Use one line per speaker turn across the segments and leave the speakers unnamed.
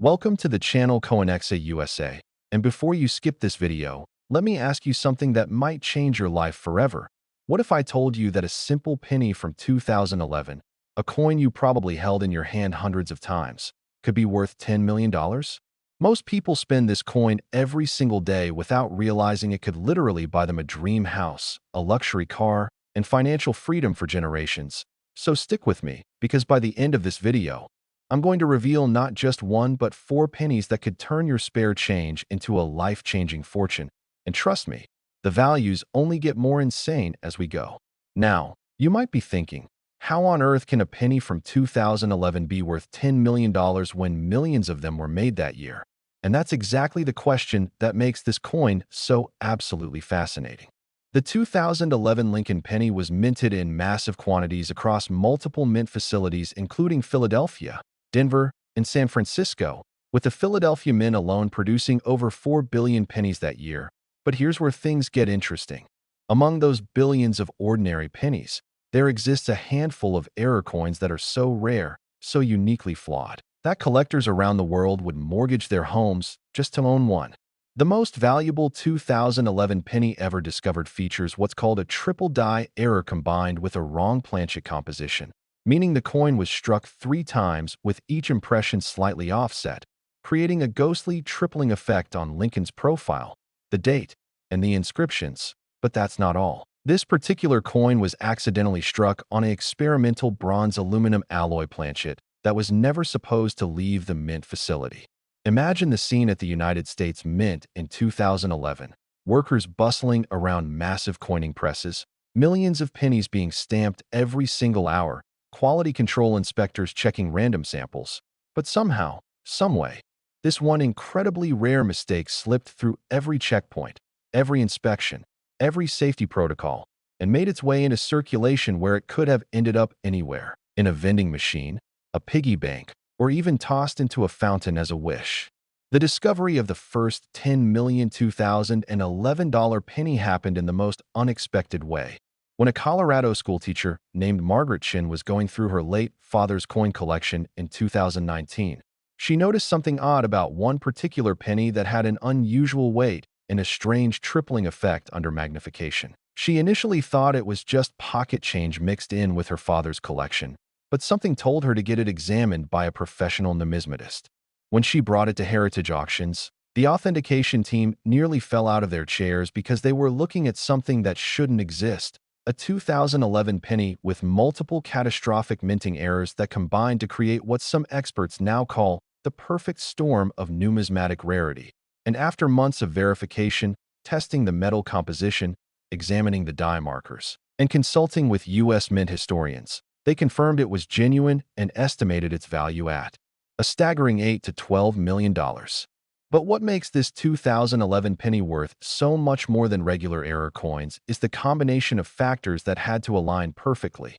Welcome to the channel Coinexa USA. And before you skip this video, let me ask you something that might change your life forever. What if I told you that a simple penny from 2011, a coin you probably held in your hand hundreds of times, could be worth $10 million? Most people spend this coin every single day without realizing it could literally buy them a dream house, a luxury car, and financial freedom for generations. So stick with me, because by the end of this video, I'm going to reveal not just one but four pennies that could turn your spare change into a life-changing fortune. And trust me, the values only get more insane as we go. Now, you might be thinking, how on earth can a penny from 2011 be worth $10 million when millions of them were made that year? And that's exactly the question that makes this coin so absolutely fascinating. The 2011 Lincoln Penny was minted in massive quantities across multiple mint facilities including Philadelphia, Denver, and San Francisco, with the Philadelphia Mint alone producing over 4 billion pennies that year. But here's where things get interesting. Among those billions of ordinary pennies, there exists a handful of error coins that are so rare, so uniquely flawed, that collectors around the world would mortgage their homes just to own one. The most valuable 2011 penny ever discovered features what's called a triple die error combined with a wrong planchet composition, meaning the coin was struck 3 times with each impression slightly offset, creating a ghostly tripling effect on Lincoln's profile, the date, and the inscriptions. But that's not all. This particular coin was accidentally struck on an experimental bronze-aluminum alloy planchet that was never supposed to leave the mint facility. Imagine the scene at the United States Mint in 2011. Workers bustling around massive coining presses, millions of pennies being stamped every single hour, quality control inspectors checking random samples. But somehow, someway, this one incredibly rare mistake slipped through every checkpoint, every inspection, every safety protocol, and made its way into circulation where it could have ended up anywhere, in a vending machine, a piggy bank, or even tossed into a fountain as a wish. The discovery of the first $10 million 2011 penny happened in the most unexpected way. When a Colorado schoolteacher named Margaret Chin was going through her late father's coin collection in 2019, she noticed something odd about one particular penny that had an unusual weight and a strange tripling effect under magnification. She initially thought it was just pocket change mixed in with her father's collection, but something told her to get it examined by a professional numismatist. When she brought it to heritage auctions, the authentication team nearly fell out of their chairs because they were looking at something that shouldn't exist. A 2011 penny with multiple catastrophic minting errors that combined to create what some experts now call the perfect storm of numismatic rarity. And after months of verification, testing the metal composition, examining the die markers, and consulting with U.S. Mint historians, they confirmed it was genuine and estimated its value at a staggering $8 to $12 million. But what makes this 2011 penny worth so much more than regular error coins is the combination of factors that had to align perfectly.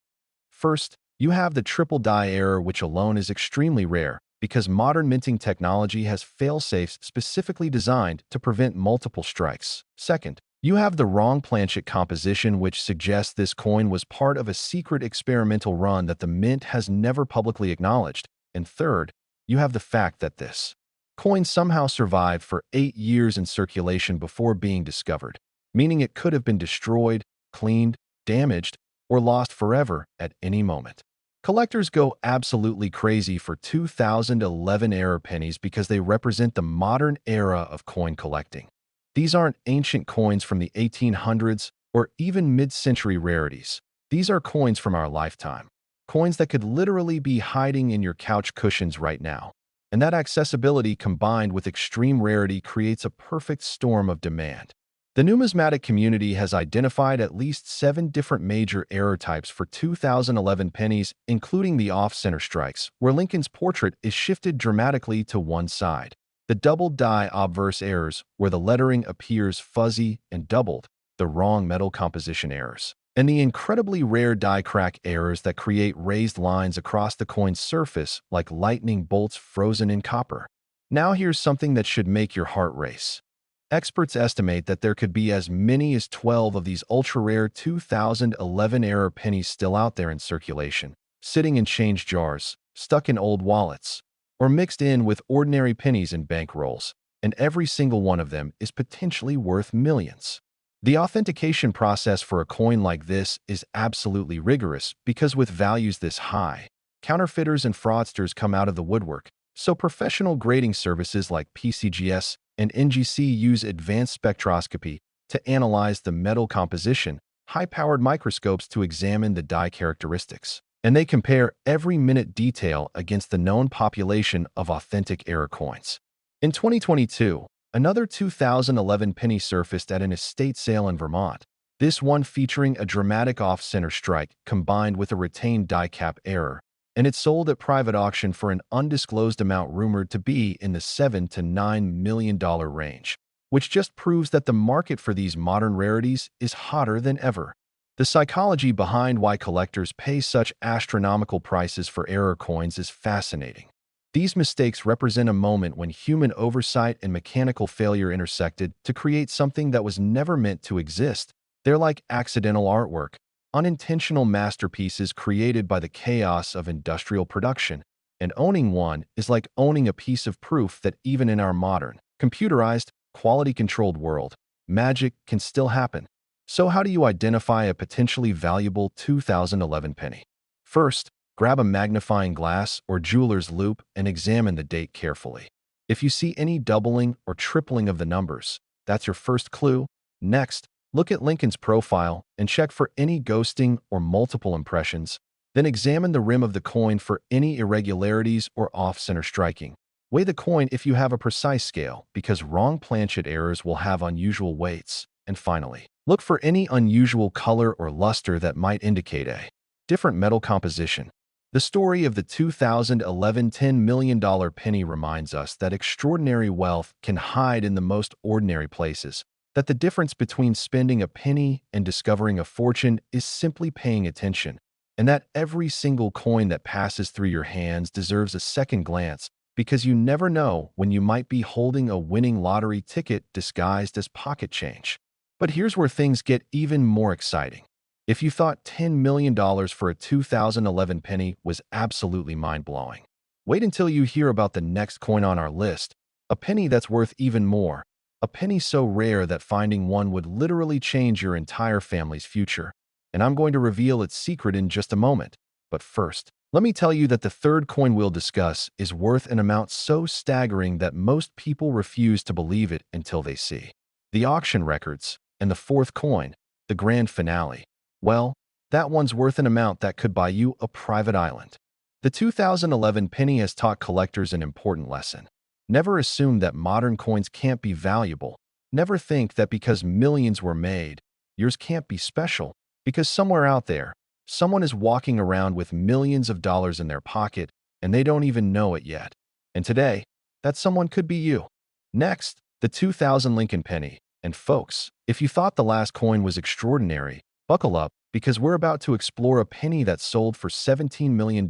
First, you have the triple die error, which alone is extremely rare because modern minting technology has fail-safes specifically designed to prevent multiple strikes. Second, you have the wrong planchet composition, which suggests this coin was part of a secret experimental run that the mint has never publicly acknowledged. And third, you have the fact that this coin somehow survived for 8 years in circulation before being discovered, meaning it could have been destroyed, cleaned, damaged, or lost forever at any moment. Collectors go absolutely crazy for 2011 error pennies because they represent the modern era of coin collecting. These aren't ancient coins from the 1800s or even mid-century rarities. These are coins from our lifetime. Coins that could literally be hiding in your couch cushions right now. And that accessibility combined with extreme rarity creates a perfect storm of demand. The numismatic community has identified at least 7 different major error types for 2011 pennies, including the off-center strikes, where Lincoln's portrait is shifted dramatically to one side. The double die obverse errors, where the lettering appears fuzzy and doubled, the wrong metal composition errors, and the incredibly rare die crack errors that create raised lines across the coin's surface like lightning bolts frozen in copper. Now here's something that should make your heart race. Experts estimate that there could be as many as 12 of these ultra-rare 2011 error pennies still out there in circulation, sitting in change jars, stuck in old wallets, or mixed in with ordinary pennies and bank rolls, and every single one of them is potentially worth millions. The authentication process for a coin like this is absolutely rigorous because with values this high, counterfeiters and fraudsters come out of the woodwork, so professional grading services like PCGS and NGC use advanced spectroscopy to analyze the metal composition, high-powered microscopes to examine the die characteristics, and they compare every minute detail against the known population of authentic error coins. In 2022, another 2011 penny surfaced at an estate sale in Vermont, this one featuring a dramatic off-center strike combined with a retained die cap error, and it sold at private auction for an undisclosed amount rumored to be in the $7 to $9 million range, which just proves that the market for these modern rarities is hotter than ever. The psychology behind why collectors pay such astronomical prices for error coins is fascinating. These mistakes represent a moment when human oversight and mechanical failure intersected to create something that was never meant to exist. They're like accidental artwork, unintentional masterpieces created by the chaos of industrial production, and owning one is like owning a piece of proof that even in our modern, computerized, quality-controlled world, magic can still happen. So how do you identify a potentially valuable 2011 penny? First, grab a magnifying glass or jeweler's loupe and examine the date carefully. If you see any doubling or tripling of the numbers, that's your first clue. Next, look at Lincoln's profile and check for any ghosting or multiple impressions. Then examine the rim of the coin for any irregularities or off-center striking. Weigh the coin if you have a precise scale, because wrong planchet errors will have unusual weights. And finally, look for any unusual color or luster that might indicate a different metal composition. The story of the 2011 $10 million penny reminds us that extraordinary wealth can hide in the most ordinary places, that the difference between spending a penny and discovering a fortune is simply paying attention, and that every single coin that passes through your hands deserves a second glance, because you never know when you might be holding a winning lottery ticket disguised as pocket change. But here's where things get even more exciting. If you thought $10 million for a 2011 penny was absolutely mind-blowing, wait until you hear about the next coin on our list, a penny that's worth even more, a penny so rare that finding one would literally change your entire family's future. And I'm going to reveal its secret in just a moment. But first, let me tell you that the third coin we'll discuss is worth an amount so staggering that most people refuse to believe it until they see the auction records. And the fourth coin, the grand finale, well, that one's worth an amount that could buy you a private island. The 2011 penny has taught collectors an important lesson. Never assume that modern coins can't be valuable. Never think that because millions were made, yours can't be special, because somewhere out there, someone is walking around with millions of dollars in their pocket and they don't even know it yet. And today, that someone could be you. Next, the 2000 Lincoln Penny. And folks, if you thought the last coin was extraordinary, buckle up, because we're about to explore a penny that sold for $17 million.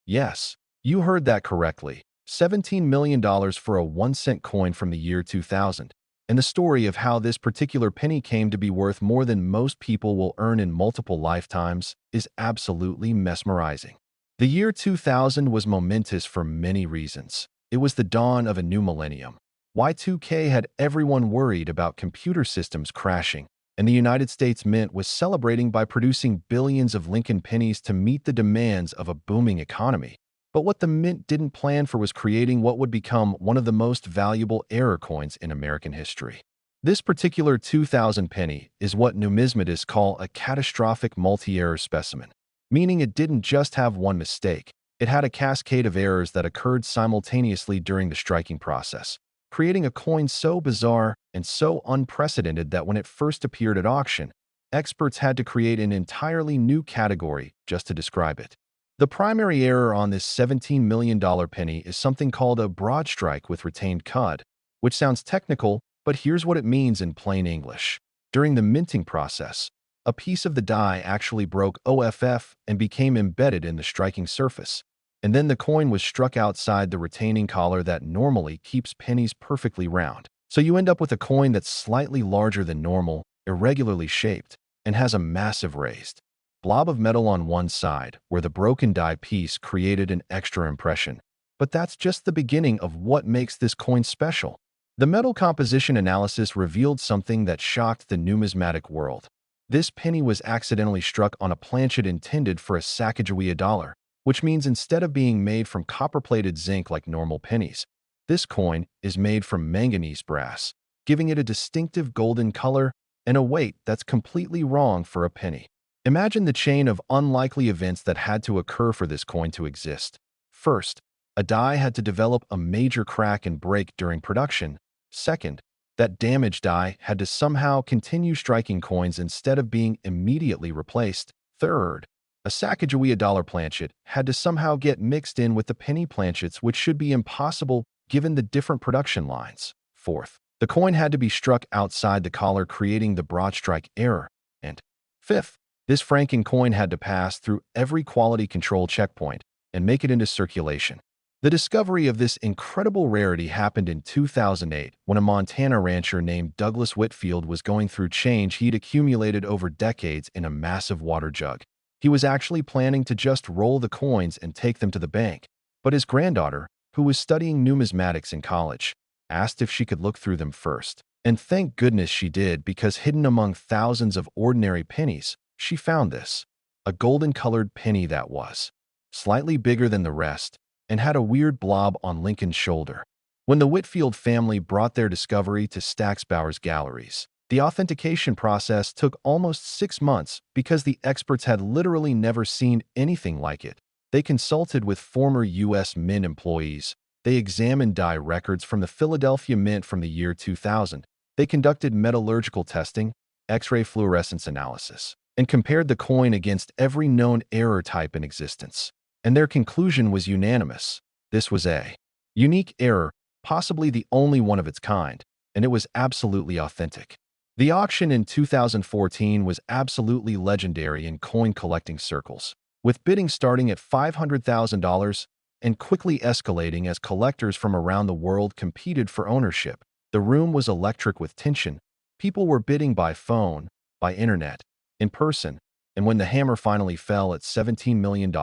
Yes, you heard that correctly. $17 million for a 1-cent coin from the year 2000. And the story of how this particular penny came to be worth more than most people will earn in multiple lifetimes is absolutely mesmerizing. The year 2000 was momentous for many reasons. It was the dawn of a new millennium. Y2K had everyone worried about computer systems crashing, and the United States Mint was celebrating by producing billions of Lincoln pennies to meet the demands of a booming economy. But what the Mint didn't plan for was creating what would become one of the most valuable error coins in American history. This particular 2000 penny is what numismatists call a catastrophic multi-error specimen, meaning it didn't just have one mistake, it had a cascade of errors that occurred simultaneously during the striking process, creating a coin so bizarre and so unprecedented that when it first appeared at auction, experts had to create an entirely new category just to describe it. The primary error on this $17 million penny is something called a broad strike with retained cud, which sounds technical, but here's what it means in plain English. During the minting process, a piece of the die actually broke OFF and became embedded in the striking surface, and then the coin was struck outside the retaining collar that normally keeps pennies perfectly round. So you end up with a coin that's slightly larger than normal, irregularly shaped, and has a massive raised blob of metal on one side, where the broken die piece created an extra impression. But that's just the beginning of what makes this coin special. The metal composition analysis revealed something that shocked the numismatic world. This penny was accidentally struck on a planchet intended for a Sacagawea dollar, which means instead of being made from copper-plated zinc like normal pennies, this coin is made from manganese brass, giving it a distinctive golden color and a weight that's completely wrong for a penny. Imagine the chain of unlikely events that had to occur for this coin to exist. First, a die had to develop a major crack and break during production. Second, that damaged die had to somehow continue striking coins instead of being immediately replaced. Third, a Sacagawea dollar planchet had to somehow get mixed in with the penny planchets, which should be impossible given the different production lines. Fourth, the coin had to be struck outside the collar, creating the broad strike error. And fifth, this franking coin had to pass through every quality control checkpoint and make it into circulation. The discovery of this incredible rarity happened in 2008 when a Montana rancher named Douglas Whitfield was going through change he'd accumulated over decades in a massive water jug. He was actually planning to just roll the coins and take them to the bank, but his granddaughter, who was studying numismatics in college, asked if she could look through them first. And thank goodness she did, because hidden among thousands of ordinary pennies, she found this. A golden-colored penny that was slightly bigger than the rest and had a weird blob on Lincoln's shoulder. When the Whitfield family brought their discovery to Stacksbauer's galleries, the authentication process took almost 6 months because the experts had literally never seen anything like it. They consulted with former U.S. Mint employees. They examined die records from the Philadelphia Mint from the year 2000. They conducted metallurgical testing, X-ray fluorescence analysis, and compared the coin against every known error type in existence. And their conclusion was unanimous. This was a unique error, possibly the only one of its kind, and it was absolutely authentic. The auction in 2014 was absolutely legendary in coin collecting circles, with bidding starting at $500,000 and quickly escalating as collectors from around the world competed for ownership. The room was electric with tension. People were bidding by phone, by internet, in person, and when the hammer finally fell at $17 million,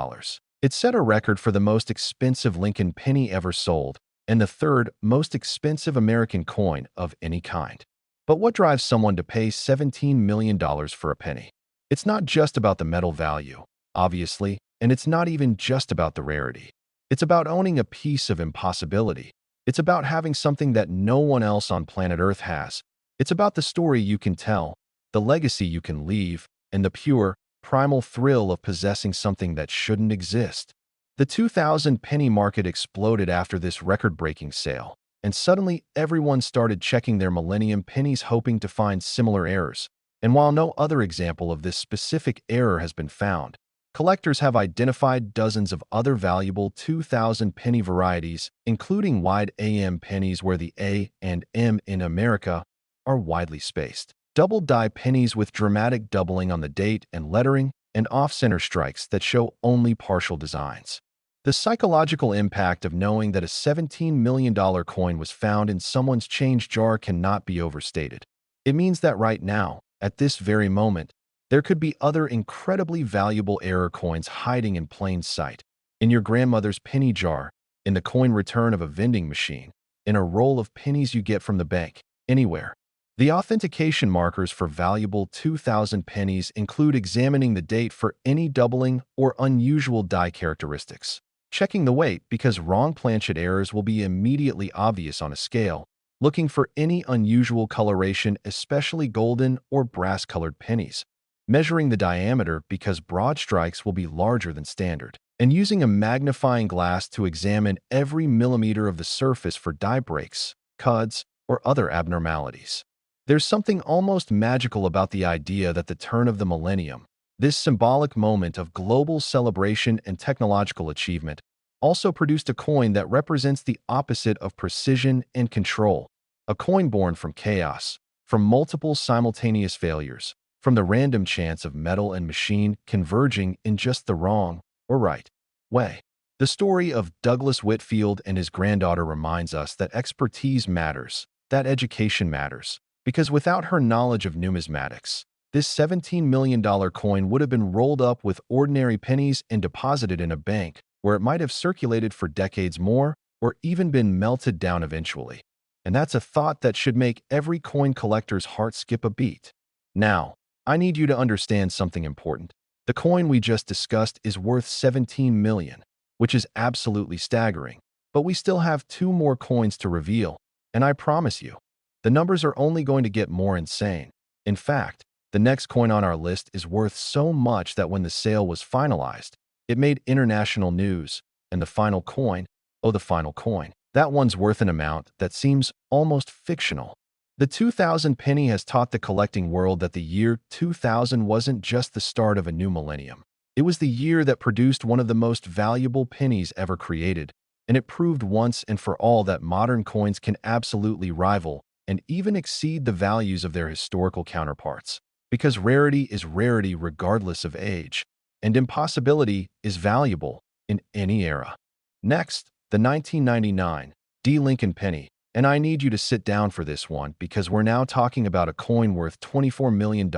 it set a record for the most expensive Lincoln penny ever sold and the third most expensive American coin of any kind. But what drives someone to pay $17 million for a penny? It's not just about the metal value, obviously, and it's not even just about the rarity. It's about owning a piece of impossibility. It's about having something that no one else on planet Earth has. It's about the story you can tell, the legacy you can leave, and the pure, primal thrill of possessing something that shouldn't exist. The 2000 penny market exploded after this record-breaking sale, and suddenly everyone started checking their Millennium Pennies hoping to find similar errors. And while no other example of this specific error has been found, collectors have identified dozens of other valuable 2000 penny varieties, including wide AM pennies where the A and M in America are widely spaced, double die pennies with dramatic doubling on the date and lettering, and off-center strikes that show only partial designs. The psychological impact of knowing that a $17 million coin was found in someone's change jar cannot be overstated. It means that right now, at this very moment, there could be other incredibly valuable error coins hiding in plain sight. In your grandmother's penny jar, in the coin return of a vending machine, in a roll of pennies you get from the bank, anywhere. The authentication markers for valuable 2000 pennies include examining the date for any doubling or unusual die characteristics, checking the weight because wrong planchet errors will be immediately obvious on a scale, looking for any unusual coloration, especially golden or brass-colored pennies, measuring the diameter because broad strikes will be larger than standard, and using a magnifying glass to examine every millimeter of the surface for die breaks, cuts, or other abnormalities. There's something almost magical about the idea that the turn of the millennium, this symbolic moment of global celebration and technological achievement, also produced a coin that represents the opposite of precision and control, a coin born from chaos, from multiple simultaneous failures, from the random chance of metal and machine converging in just the wrong or right way. The story of Douglas Whitfield and his granddaughter reminds us that expertise matters, that education matters, because without her knowledge of numismatics, this $17 million coin would have been rolled up with ordinary pennies and deposited in a bank where it might have circulated for decades more or even been melted down eventually. And that's a thought that should make every coin collector's heart skip a beat. Now, I need you to understand something important. The coin we just discussed is worth 17 million, which is absolutely staggering. But we still have two more coins to reveal, and I promise you, the numbers are only going to get more insane. In fact, the next coin on our list is worth so much that when the sale was finalized, it made international news. And the final coin, oh, the final coin, that one's worth an amount that seems almost fictional. The 2000 penny has taught the collecting world that the year 2000 wasn't just the start of a new millennium. It was the year that produced one of the most valuable pennies ever created, and it proved once and for all that modern coins can absolutely rival and even exceed the values of their historical counterparts. Because rarity is rarity regardless of age, and impossibility is valuable in any era. Next, the 1999 Lincoln Penny. And I need you to sit down for this one because we're now talking about a coin worth $24 million.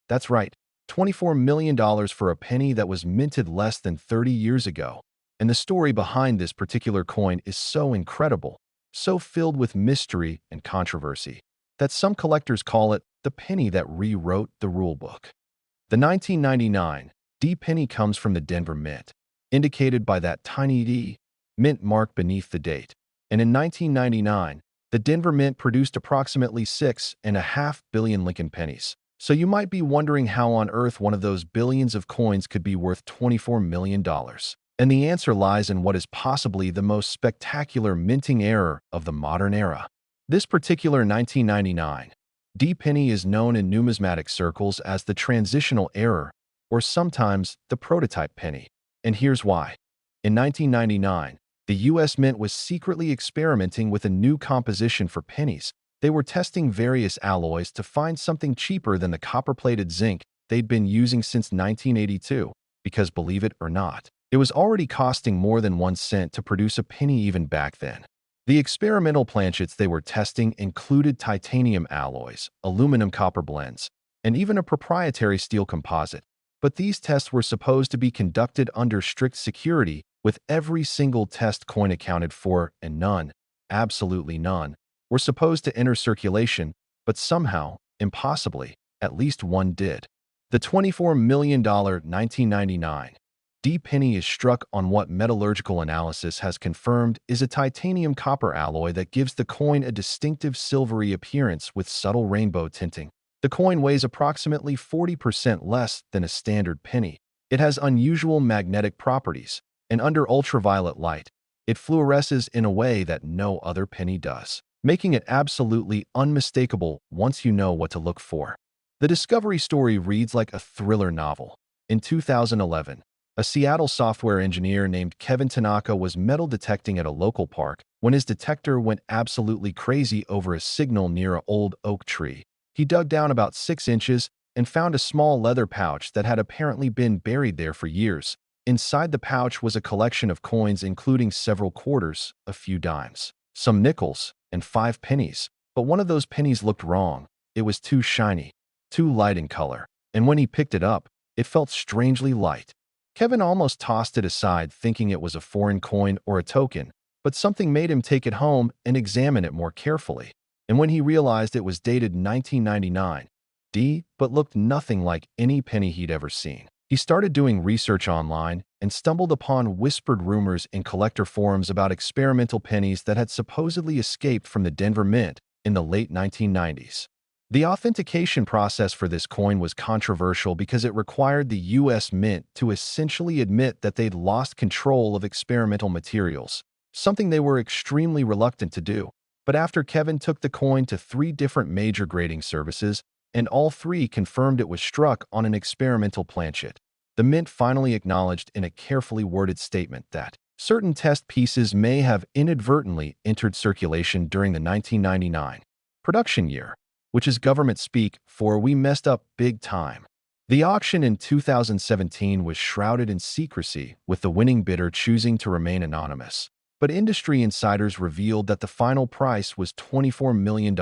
That's right, $24 million for a penny that was minted less than 30 years ago. And the story behind this particular coin is so incredible, so filled with mystery and controversy, that some collectors call it the penny that rewrote the rulebook. The 1999 D penny comes from the Denver Mint, indicated by that tiny D mint mark beneath the date. And in 1999, the Denver Mint produced approximately 6.5 billion Lincoln Pennies. So you might be wondering how on earth one of those billions of coins could be worth $24 million. And the answer lies in what is possibly the most spectacular minting error of the modern era. This particular 1999 D penny is known in numismatic circles as the transitional error, or sometimes the prototype penny. And here's why. In 1999, the U.S. Mint was secretly experimenting with a new composition for pennies. They were testing various alloys to find something cheaper than the copper-plated zinc they'd been using since 1982, because believe it or not, it was already costing more than 1 cent to produce a penny even back then. The experimental planchets they were testing included titanium alloys, aluminum-copper blends, and even a proprietary steel composite. But these tests were supposed to be conducted under strict security, with every single test coin accounted for, and none, absolutely none, were supposed to enter circulation, but somehow, impossibly, at least one did. The $24 million 1999 D penny is struck on what metallurgical analysis has confirmed is a titanium-copper alloy that gives the coin a distinctive silvery appearance with subtle rainbow tinting. The coin weighs approximately 40% less than a standard penny. It has unusual magnetic properties, and under ultraviolet light, it fluoresces in a way that no other penny does, making it absolutely unmistakable once you know what to look for. The discovery story reads like a thriller novel. In 2011, a Seattle software engineer named Kevin Tanaka was metal detecting at a local park when his detector went absolutely crazy over a signal near an old oak tree. He dug down about 6 inches and found a small leather pouch that had apparently been buried there for years. Inside the pouch was a collection of coins including several quarters, a few dimes, some nickels, and 5 pennies. But one of those pennies looked wrong. It was too shiny, too light in color, and when he picked it up, it felt strangely light. Kevin almost tossed it aside thinking it was a foreign coin or a token, but something made him take it home and examine it more carefully. And when he realized it was dated 1999, but looked nothing like any penny he'd ever seen, he started doing research online and stumbled upon whispered rumors in collector forums about experimental pennies that had supposedly escaped from the Denver Mint in the late 1990s. The authentication process for this coin was controversial because it required the U.S. Mint to essentially admit that they'd lost control of experimental materials, something they were extremely reluctant to do. But after Kevin took the coin to 3 different major grading services, and all 3 confirmed it was struck on an experimental planchet, the Mint finally acknowledged in a carefully worded statement that certain test pieces may have inadvertently entered circulation during the 1999 production year, which is government speak for "we messed up big time." The auction in 2017 was shrouded in secrecy, with the winning bidder choosing to remain anonymous. But industry insiders revealed that the final price was $24 million,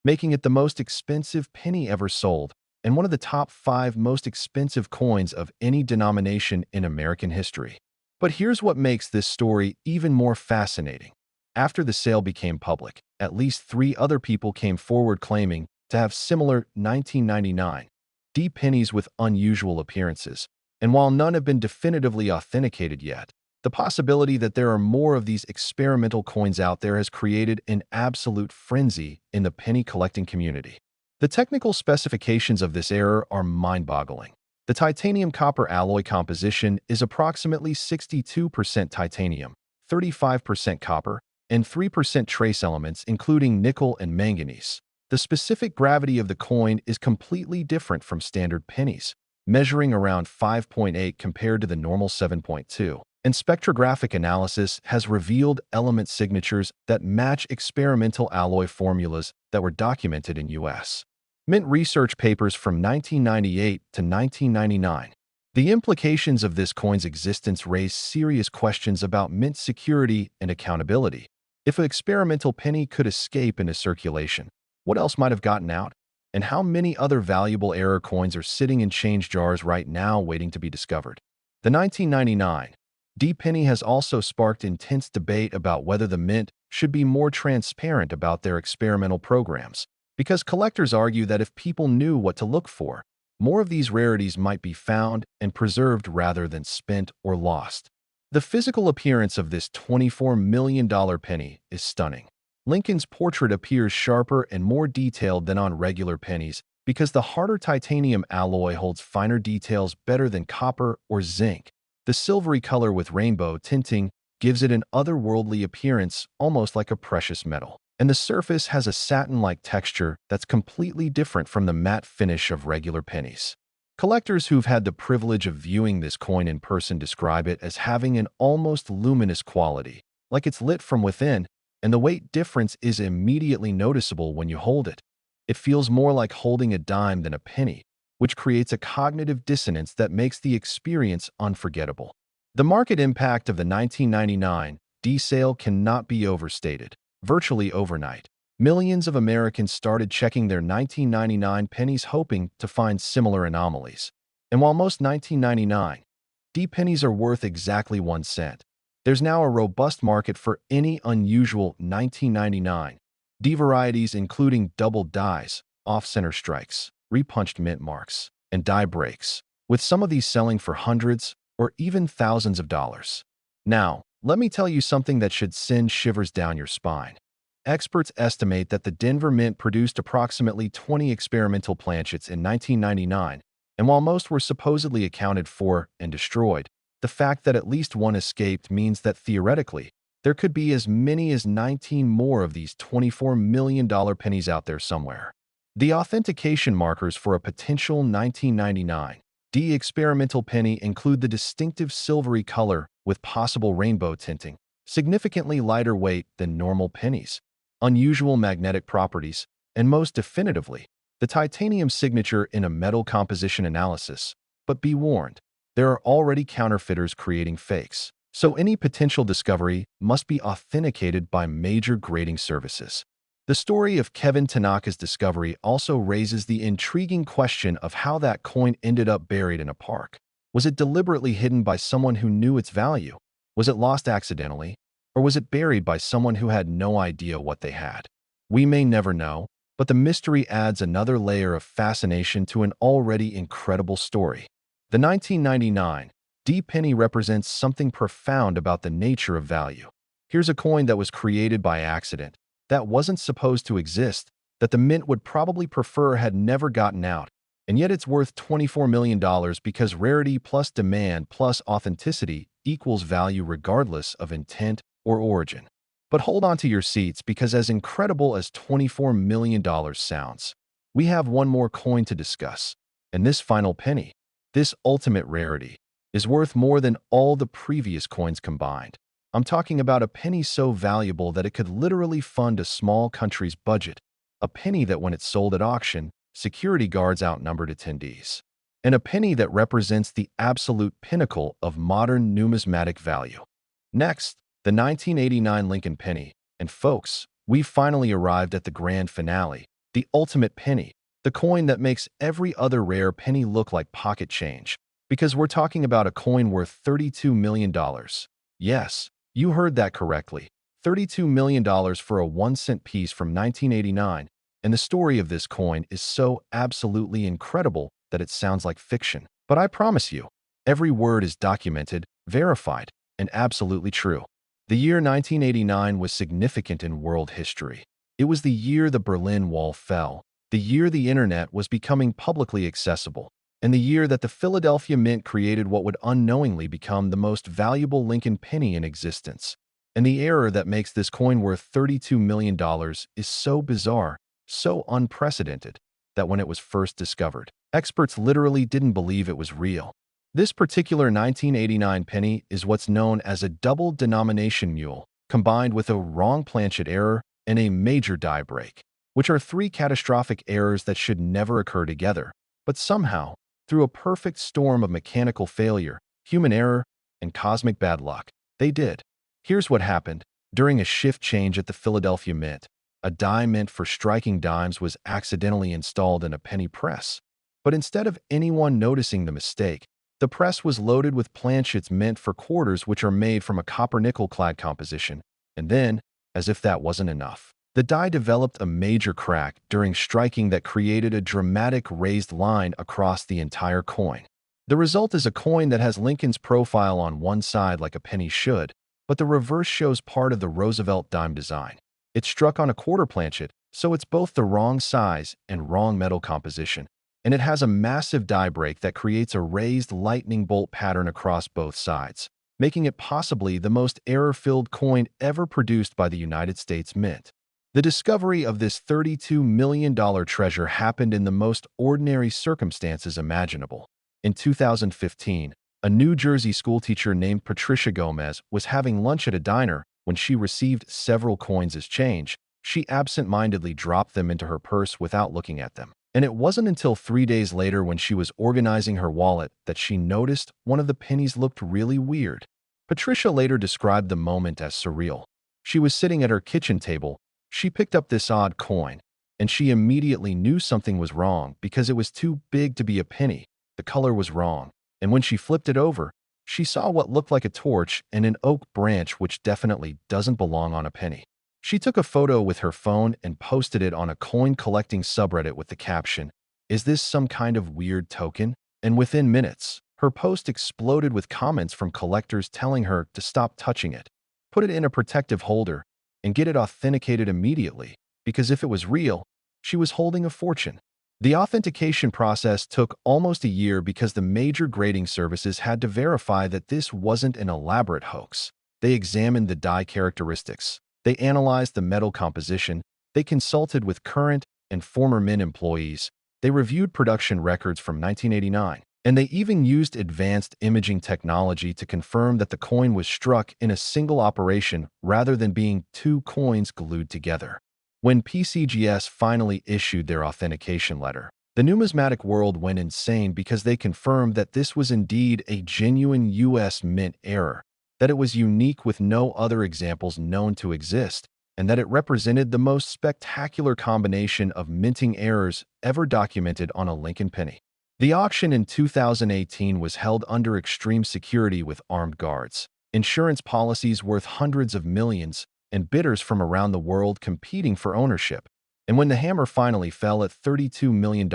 making it the most expensive penny ever sold and one of the top 5 most expensive coins of any denomination in American history. But here's what makes this story even more fascinating. After the sale became public, at least 3 other people came forward claiming to have similar 1999 D pennies with unusual appearances. And while none have been definitively authenticated yet, the possibility that there are more of these experimental coins out there has created an absolute frenzy in the penny collecting community. The technical specifications of this era are mind-boggling. The titanium-copper alloy composition is approximately 62% titanium, 35% copper, and 3% trace elements including nickel and manganese. The specific gravity of the coin is completely different from standard pennies, measuring around 5.8 compared to the normal 7.2. And spectrographic analysis has revealed element signatures that match experimental alloy formulas that were documented in U.S. Mint research papers from 1998 to 1999. The implications of this coin's existence raise serious questions about mint security and accountability. If an experimental penny could escape into circulation, what else might have gotten out? And how many other valuable error coins are sitting in change jars right now waiting to be discovered? The 1999 D penny has also sparked intense debate about whether the mint should be more transparent about their experimental programs, because collectors argue that if people knew what to look for, more of these rarities might be found and preserved rather than spent or lost. The physical appearance of this $24 million penny is stunning. Lincoln's portrait appears sharper and more detailed than on regular pennies because the harder titanium alloy holds finer details better than copper or zinc. The silvery color with rainbow tinting gives it an otherworldly appearance, almost like a precious metal. And the surface has a satin-like texture that's completely different from the matte finish of regular pennies. Collectors who've had the privilege of viewing this coin in person describe it as having an almost luminous quality, like it's lit from within, and the weight difference is immediately noticeable when you hold it. It feels more like holding a dime than a penny, which creates a cognitive dissonance that makes the experience unforgettable. The market impact of the 1999 D sale cannot be overstated. Virtually overnight, millions of Americans started checking their 1999 pennies hoping to find similar anomalies. And while most 1999 D pennies are worth exactly 1 cent, there's now a robust market for any unusual 1999 D varieties including double dies, off-center strikes, repunched mint marks, and die breaks, with some of these selling for hundreds or even thousands of dollars. Now, let me tell you something that should send shivers down your spine. Experts estimate that the Denver Mint produced approximately 20 experimental planchets in 1999, and while most were supposedly accounted for and destroyed, the fact that at least one escaped means that theoretically, there could be as many as 19 more of these $24 million pennies out there somewhere. The authentication markers for a potential 1999 D experimental penny include the distinctive silvery color with possible rainbow tinting, significantly lighter weight than normal pennies, unusual magnetic properties, and most definitively, the titanium signature in a metal composition analysis. But be warned, there are already counterfeiters creating fakes, so any potential discovery must be authenticated by major grading services. The story of Kevin Tanaka's discovery also raises the intriguing question of how that coin ended up buried in a park. Was it deliberately hidden by someone who knew its value? Was it lost accidentally? Or was it buried by someone who had no idea what they had? We may never know, but the mystery adds another layer of fascination to an already incredible story. The 1999 D penny represents something profound about the nature of value. Here's a coin that was created by accident, that wasn't supposed to exist, that the mint would probably prefer had never gotten out, and yet it's worth $24 million because rarity plus demand plus authenticity equals value regardless of intent or origin. But hold on to your seats because as incredible as $24 million sounds, we have one more coin to discuss, and this final penny, this ultimate rarity, is worth more than all the previous coins combined. I'm talking about a penny so valuable that it could literally fund a small country's budget, a penny that when it's sold at auction, security guards outnumbered attendees, and a penny that represents the absolute pinnacle of modern numismatic value. Next, the 1989 Lincoln Penny, and folks, we've finally arrived at the grand finale, the ultimate penny, the coin that makes every other rare penny look like pocket change. Because we're talking about a coin worth $32 million. Yes, you heard that correctly. $32 million for a 1-cent piece from 1989, and the story of this coin is so absolutely incredible that it sounds like fiction. But I promise you, every word is documented, verified, and absolutely true. The year 1989 was significant in world history. It was the year the Berlin Wall fell, the year the internet was becoming publicly accessible, and the year that the Philadelphia Mint created what would unknowingly become the most valuable Lincoln penny in existence. And the error that makes this coin worth $32 million is so bizarre, so unprecedented, that when it was first discovered, experts literally didn't believe it was real. This particular 1989 penny is what's known as a double denomination mule, combined with a wrong planchet error and a major die break, which are 3 catastrophic errors that should never occur together. But somehow, through a perfect storm of mechanical failure, human error, and cosmic bad luck, they did. Here's what happened. During a shift change at the Philadelphia Mint, a die meant for striking dimes was accidentally installed in a penny press. But instead of anyone noticing the mistake, the press was loaded with planchets meant for quarters, which are made from a copper-nickel clad composition. And then, as if that wasn't enough, the die developed a major crack during striking that created a dramatic raised line across the entire coin. The result is a coin that has Lincoln's profile on one side like a penny should, but the reverse shows part of the Roosevelt dime design. It's struck on a quarter planchet, so it's both the wrong size and wrong metal composition, and it has a massive die break that creates a raised lightning bolt pattern across both sides, making it possibly the most error-filled coin ever produced by the United States Mint. The discovery of this $32 million treasure happened in the most ordinary circumstances imaginable. In 2015, a New Jersey schoolteacher named Patricia Gomez was having lunch at a diner when she received several coins as change. She absent-mindedly dropped them into her purse without looking at them. And it wasn't until 3 days later, when she was organizing her wallet, that she noticed one of the pennies looked really weird. Patricia later described the moment as surreal. She was sitting at her kitchen table. She picked up this odd coin, and she immediately knew something was wrong because it was too big to be a penny. The color was wrong, and when she flipped it over, she saw what looked like a torch and an oak branch, which definitely doesn't belong on a penny. She took a photo with her phone and posted it on a coin collecting subreddit with the caption, "Is this some kind of weird token?" And within minutes, her post exploded with comments from collectors telling her to stop touching it, put it in a protective holder, and get it authenticated immediately, because if it was real, she was holding a fortune. The authentication process took almost a year because the major grading services had to verify that this wasn't an elaborate hoax. They examined the die characteristics. They analyzed the metal composition. They consulted with current and former Mint employees. They reviewed production records from 1989. And they even used advanced imaging technology to confirm that the coin was struck in a single operation rather than being 2 coins glued together. When PCGS finally issued their authentication letter, the numismatic world went insane because they confirmed that this was indeed a genuine U.S. Mint error, that it was unique with no other examples known to exist, and that it represented the most spectacular combination of minting errors ever documented on a Lincoln penny. The auction in 2018 was held under extreme security with armed guards, insurance policies worth hundreds of millions, and bidders from around the world competing for ownership. And when the hammer finally fell at $32 million,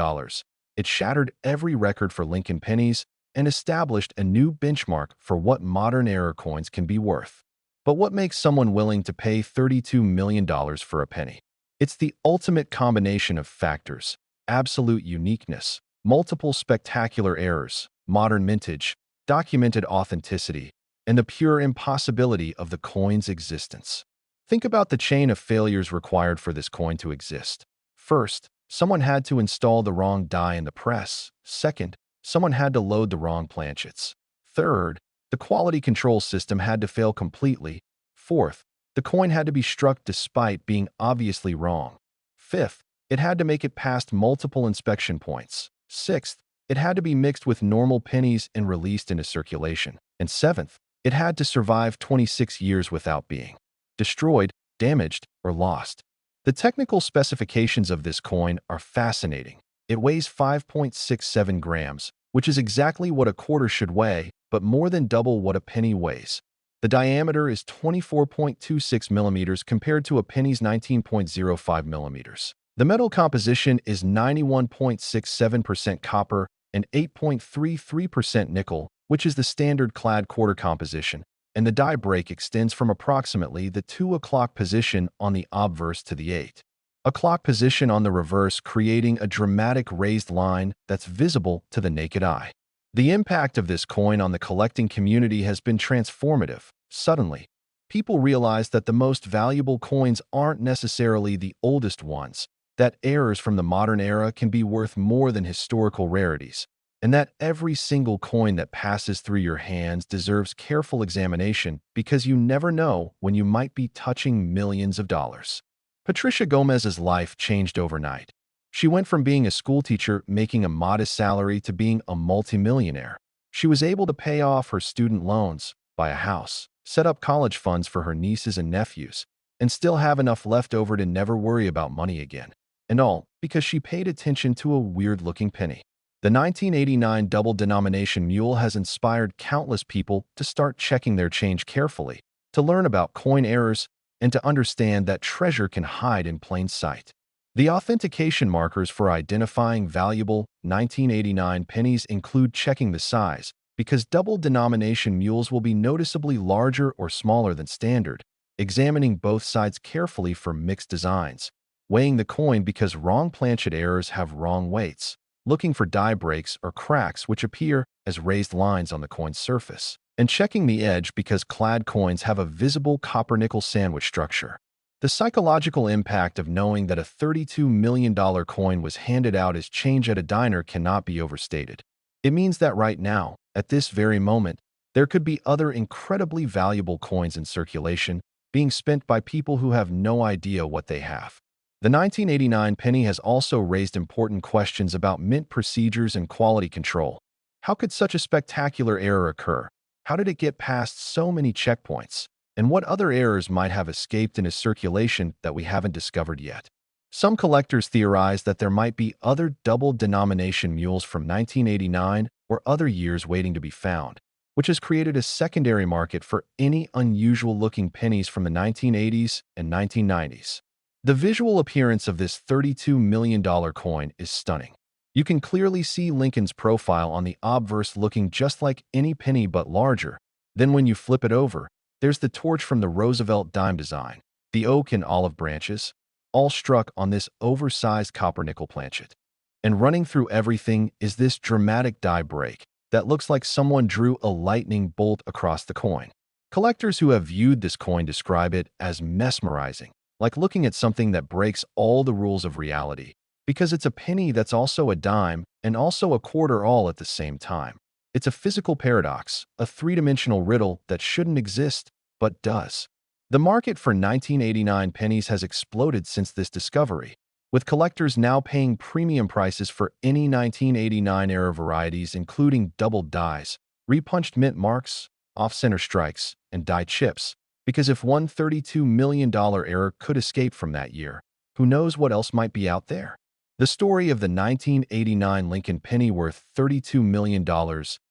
it shattered every record for Lincoln pennies and established a new benchmark for what modern error coins can be worth. But what makes someone willing to pay $32 million for a penny? It's the ultimate combination of factors: absolute uniqueness, multiple spectacular errors, modern mintage, documented authenticity, and the pure impossibility of the coin's existence. Think about the chain of failures required for this coin to exist. First, someone had to install the wrong die in the press. Second, someone had to load the wrong planchets. Third, the quality control system had to fail completely. Fourth, the coin had to be struck despite being obviously wrong. Fifth, it had to make it past multiple inspection points. Sixth, it had to be mixed with normal pennies and released into circulation. And seventh, it had to survive 26 years without being destroyed, damaged, or lost. The technical specifications of this coin are fascinating. It weighs 5.67 grams, which is exactly what a quarter should weigh, but more than double what a penny weighs. The diameter is 24.26 millimeters compared to a penny's 19.05 millimeters. The metal composition is 91.67% copper and 8.33% nickel, which is the standard clad quarter composition, and the die break extends from approximately the 2 o'clock position on the obverse to the 8 o'clock position on the reverse, creating a dramatic raised line that's visible to the naked eye. The impact of this coin on the collecting community has been transformative. Suddenly, people realize that the most valuable coins aren't necessarily the oldest ones, that heirs from the modern era can be worth more than historical rarities, and that every single coin that passes through your hands deserves careful examination because you never know when you might be touching millions of dollars. Patricia Gomez's life changed overnight. She went from being a schoolteacher making a modest salary to being a multimillionaire. She was able to pay off her student loans, buy a house, set up college funds for her nieces and nephews, and still have enough left over to never worry about money again. And all because she paid attention to a weird-looking penny. The 1989 double denomination mule has inspired countless people to start checking their change carefully, to learn about coin errors, and to understand that treasure can hide in plain sight. The authentication markers for identifying valuable 1989 pennies include checking the size, because double denomination mules will be noticeably larger or smaller than standard, examining both sides carefully for mixed designs, weighing the coin because wrong planchet errors have wrong weights, looking for die breaks or cracks which appear as raised lines on the coin's surface, and checking the edge because clad coins have a visible copper-nickel sandwich structure. The psychological impact of knowing that a $32 million coin was handed out as change at a diner cannot be overstated. It means that right now, at this very moment, there could be other incredibly valuable coins in circulation being spent by people who have no idea what they have. The 1989 penny has also raised important questions about mint procedures and quality control. How could such a spectacular error occur? How did it get past so many checkpoints? And what other errors might have escaped into circulation that we haven't discovered yet? Some collectors theorize that there might be other double denomination mules from 1989 or other years waiting to be found, which has created a secondary market for any unusual-looking pennies from the 1980s and 1990s. The visual appearance of this $32 million coin is stunning. You can clearly see Lincoln's profile on the obverse looking just like any penny but larger. Then when you flip it over, there's the torch from the Roosevelt dime design, the oak and olive branches, all struck on this oversized copper-nickel planchet. And running through everything is this dramatic die break that looks like someone drew a lightning bolt across the coin. Collectors who have viewed this coin describe it as mesmerizing, like looking at something that breaks all the rules of reality, because it's a penny that's also a dime and also a quarter all at the same time. It's a physical paradox, a three-dimensional riddle that shouldn't exist, but does. The market for 1989 pennies has exploded since this discovery, with collectors now paying premium prices for any 1989-era varieties including doubled dies, repunched mint marks, off-center strikes, and die chips, because if one $32 million error could escape from that year, who knows what else might be out there? The story of the 1989 Lincoln Penny worth $32 million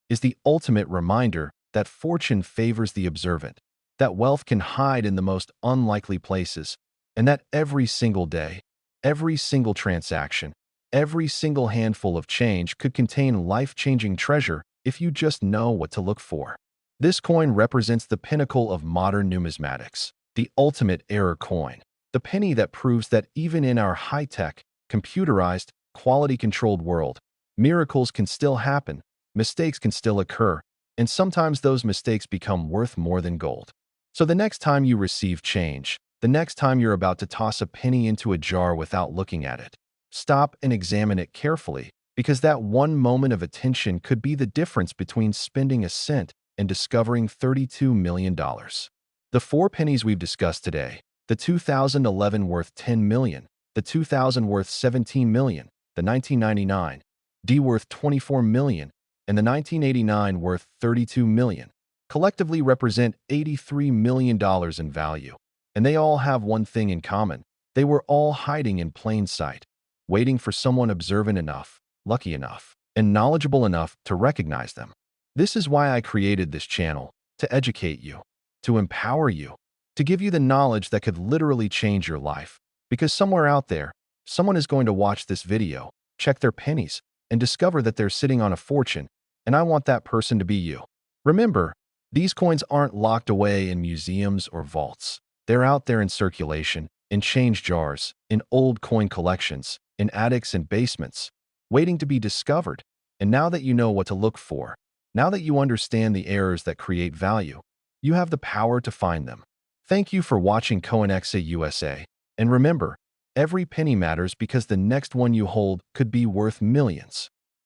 is the ultimate reminder that fortune favors the observant, that wealth can hide in the most unlikely places, and that every single day, every single transaction, every single handful of change could contain life-changing treasure if you just know what to look for. This coin represents the pinnacle of modern numismatics, the ultimate error coin, the penny that proves that even in our high-tech, computerized, quality-controlled world, miracles can still happen, mistakes can still occur, and sometimes those mistakes become worth more than gold. So the next time you receive change, the next time you're about to toss a penny into a jar without looking at it, stop and examine it carefully, because that one moment of attention could be the difference between spending a cent and discovering $32 million. The four pennies we've discussed today, the 2011 worth $10 million, the 2000 worth $17 million, the 1999 D worth $24 million, and the 1989 worth $32 million, collectively represent $83 million in value. And they all have one thing in common. They were all hiding in plain sight, waiting for someone observant enough, lucky enough, and knowledgeable enough to recognize them. This is why I created this channel, to educate you, to empower you, to give you the knowledge that could literally change your life. Because somewhere out there, someone is going to watch this video, check their pennies, and discover that they're sitting on a fortune, and I want that person to be you. Remember, these coins aren't locked away in museums or vaults. They're out there in circulation, in change jars, in old coin collections, in attics and basements, waiting to be discovered. And now that you know what to look for, now that you understand the errors that create value, you have the power to find them. Thank you for watching CoinExa USA. And remember, every penny matters because the next one you hold could be worth millions.